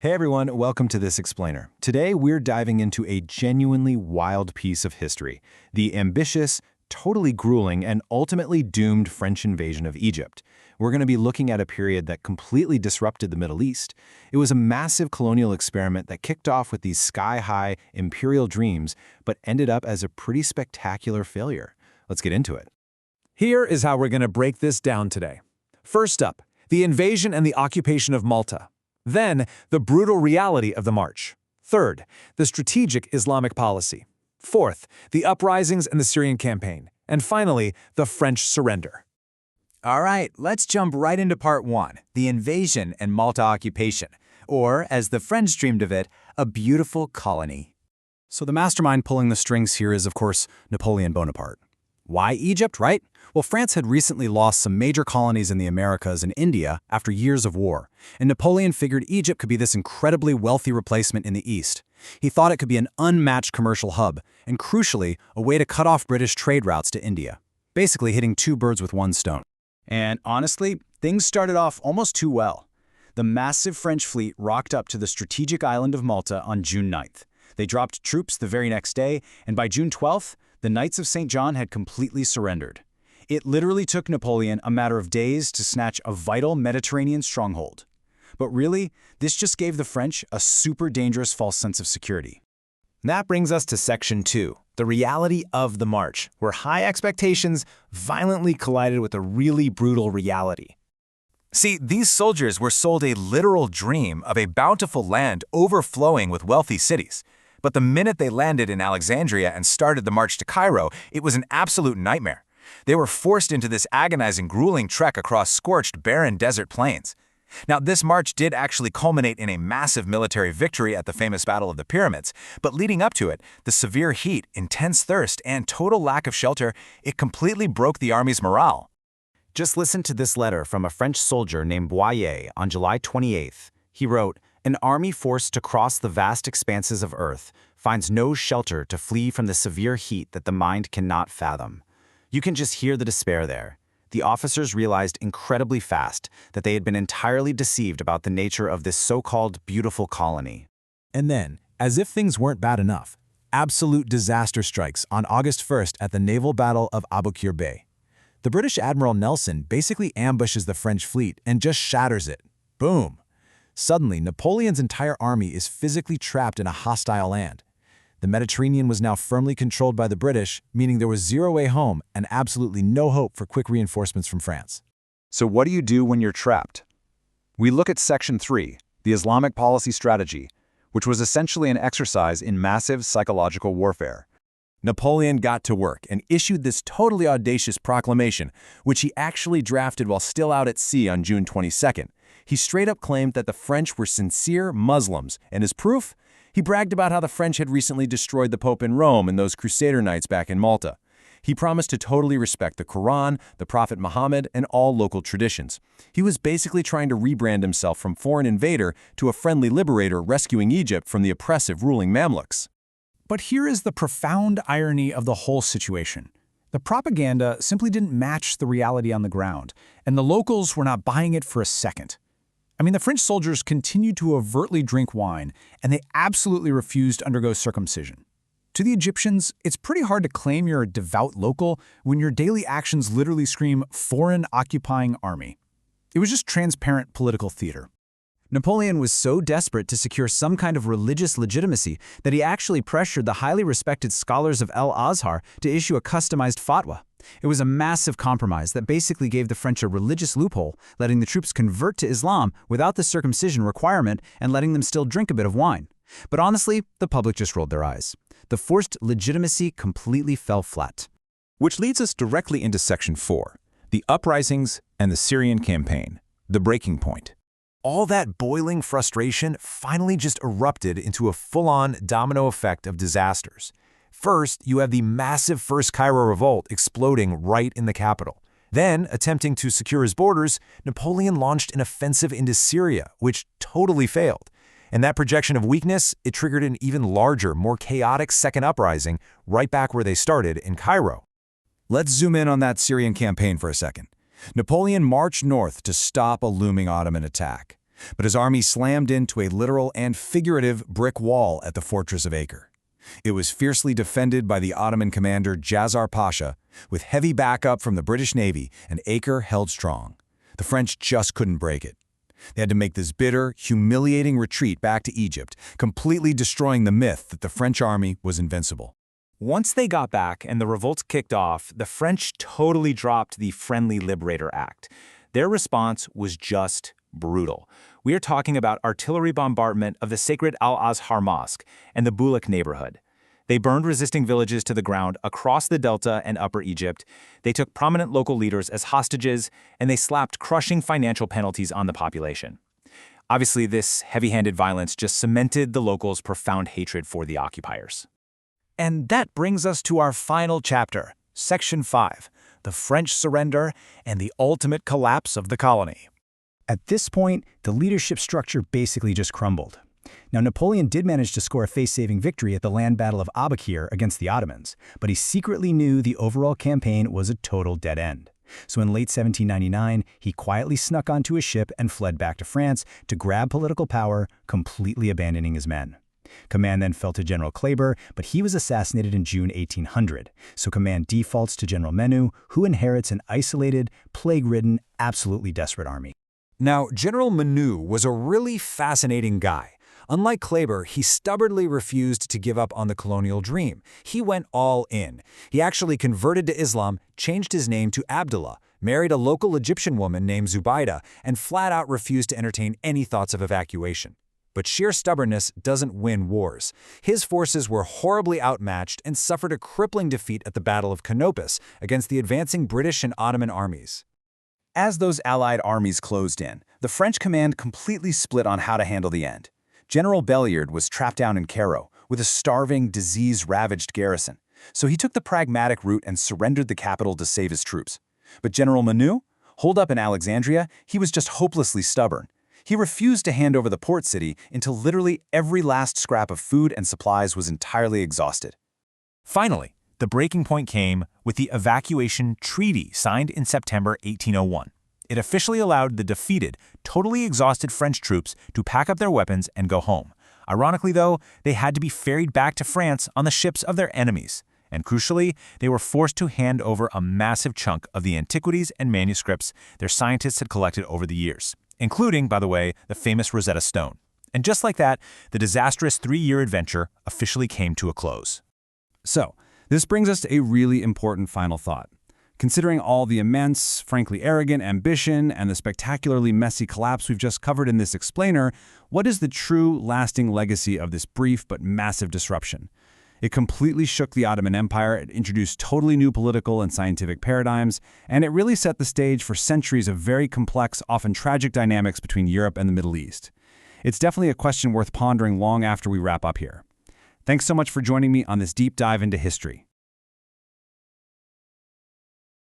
Hey everyone, welcome to This Explainer. Today we're diving into a genuinely wild piece of history, the ambitious, totally grueling, and ultimately doomed French invasion of Egypt. We're going to be looking at a period that completely disrupted the Middle East. It was a massive colonial experiment that kicked off with these sky-high imperial dreams, but ended up as a pretty spectacular failure. Let's get into it. Here is how we're going to break this down today. First up, the invasion and the occupation of Malta. Then, the brutal reality of the march. Third, the strategic Islamic policy. Fourth, the uprisings and the Syrian campaign. And finally, the French surrender. All right, let's jump right into part one, the invasion and Malta occupation, or, as the French dreamed of it, a beautiful colony. So the mastermind pulling the strings here is, of course, Napoleon Bonaparte. Why Egypt, right? Well, France had recently lost some major colonies in the Americas and India after years of war, and Napoleon figured Egypt could be this incredibly wealthy replacement in the East. He thought it could be an unmatched commercial hub, and crucially, a way to cut off British trade routes to India, basically hitting two birds with one stone. And honestly, things started off almost too well. The massive French fleet rocked up to the strategic island of Malta on June 9th. They dropped troops the very next day, and by June 12th, the Knights of St. John had completely surrendered. It literally took Napoleon a matter of days to snatch a vital Mediterranean stronghold. But really, this just gave the French a super dangerous false sense of security. That brings us to Section 2, the reality of the march, where high expectations violently collided with a really brutal reality. See, these soldiers were sold a literal dream of a bountiful land overflowing with wealthy cities. But the minute they landed in Alexandria and started the march to Cairo, it was an absolute nightmare. They were forced into this agonizing, grueling trek across scorched, barren desert plains. Now, this march did actually culminate in a massive military victory at the famous Battle of the Pyramids, but leading up to it, the severe heat, intense thirst, and total lack of shelter, it completely broke the army's morale. Just listen to this letter from a French soldier named Boyer on July 28th. He wrote, "An army forced to cross the vast expanses of earth finds no shelter to flee from the severe heat that the mind cannot fathom." You can just hear the despair there. The officers realized incredibly fast that they had been entirely deceived about the nature of this so-called beautiful colony. And then, as if things weren't bad enough, absolute disaster strikes on August 1st at the naval battle of Aboukir Bay. The British Admiral Nelson basically ambushes the French fleet and just shatters it. Boom! Suddenly, Napoleon's entire army is physically trapped in a hostile land. The Mediterranean was now firmly controlled by the British, meaning there was zero way home and absolutely no hope for quick reinforcements from France. So what do you do when you're trapped? We look at Section 3, the Islamic policy strategy, which was essentially an exercise in massive psychological warfare. Napoleon got to work and issued this totally audacious proclamation, which he actually drafted while still out at sea on June 22nd. He straight up claimed that the French were sincere Muslims, and as proof, he bragged about how the French had recently destroyed the Pope in Rome and those Crusader Knights back in Malta. He promised to totally respect the Quran, the Prophet Muhammad, and all local traditions. He was basically trying to rebrand himself from foreign invader to a friendly liberator rescuing Egypt from the oppressive ruling Mamluks. But here is the profound irony of the whole situation. The propaganda simply didn't match the reality on the ground, and the locals were not buying it for a second. I mean, the French soldiers continued to overtly drink wine, and they absolutely refused to undergo circumcision. To the Egyptians, it's pretty hard to claim you're a devout local when your daily actions literally scream foreign occupying army. It was just transparent political theater. Napoleon was so desperate to secure some kind of religious legitimacy that he actually pressured the highly respected scholars of Al-Azhar to issue a customized fatwa. It was a massive compromise that basically gave the French a religious loophole, letting the troops convert to Islam without the circumcision requirement and letting them still drink a bit of wine. But honestly, the public just rolled their eyes. The forced legitimacy completely fell flat. Which leads us directly into Section 4, the uprisings and the Syrian campaign, the breaking point. All that boiling frustration finally just erupted into a full-on domino effect of disasters. First, you have the massive First Cairo Revolt exploding right in the capital. Then, attempting to secure his borders, Napoleon launched an offensive into Syria, which totally failed. And that projection of weakness, it triggered an even larger, more chaotic second uprising right back where they started in Cairo. Let's zoom in on that Syrian campaign for a second. Napoleon marched north to stop a looming Ottoman attack. But his army slammed into a literal and figurative brick wall at the fortress of Acre. It was fiercely defended by the Ottoman commander Jazar Pasha, with heavy backup from the British Navy, and Acre held strong. The French just couldn't break it. They had to make this bitter, humiliating retreat back to Egypt, completely destroying the myth that the French army was invincible. Once they got back and the revolts kicked off, the French totally dropped the Friendly Liberator Act. Their response was just brutal. We are talking about artillery bombardment of the sacred Al-Azhar Mosque and the Bulak neighborhood. They burned resisting villages to the ground across the Delta and Upper Egypt. They took prominent local leaders as hostages, and they slapped crushing financial penalties on the population. Obviously, this heavy-handed violence just cemented the locals' profound hatred for the occupiers. And that brings us to our final chapter, Section 5, the French surrender and the ultimate collapse of the colony. At this point, the leadership structure basically just crumbled. Now, Napoleon did manage to score a face-saving victory at the land battle of Abukir against the Ottomans, but he secretly knew the overall campaign was a total dead end. So in late 1799, he quietly snuck onto a ship and fled back to France to grab political power, completely abandoning his men. Command then fell to General Kleber, but he was assassinated in June 1800, so command defaults to General Menou, who inherits an isolated, plague-ridden, absolutely desperate army. Now, General Menou was a really fascinating guy. Unlike Kleber, he stubbornly refused to give up on the colonial dream. He went all in. He actually converted to Islam, changed his name to Abdullah, married a local Egyptian woman named Zubaida, and flat out refused to entertain any thoughts of evacuation. But sheer stubbornness doesn't win wars. His forces were horribly outmatched and suffered a crippling defeat at the Battle of Canopus against the advancing British and Ottoman armies. As those Allied armies closed in, the French command completely split on how to handle the end. General Belliard was trapped down in Cairo with a starving, disease-ravaged garrison, so he took the pragmatic route and surrendered the capital to save his troops. But General Menou, holed up in Alexandria, he was just hopelessly stubborn. He refused to hand over the port city until literally every last scrap of food and supplies was entirely exhausted. Finally, the breaking point came with the Evacuation Treaty signed in September 1801. It officially allowed the defeated, totally exhausted French troops to pack up their weapons and go home. Ironically, though, they had to be ferried back to France on the ships of their enemies. And crucially, they were forced to hand over a massive chunk of the antiquities and manuscripts their scientists had collected over the years, including, by the way, the famous Rosetta Stone. And just like that, the disastrous 3-year adventure officially came to a close. So, this brings us to a really important final thought. Considering all the immense, frankly arrogant ambition and the spectacularly messy collapse we've just covered in this explainer, what is the true, lasting legacy of this brief but massive disruption? It completely shook the Ottoman Empire, it introduced totally new political and scientific paradigms, and it really set the stage for centuries of very complex, often tragic dynamics between Europe and the Middle East. It's definitely a question worth pondering long after we wrap up here. Thanks so much for joining me on this deep dive into history.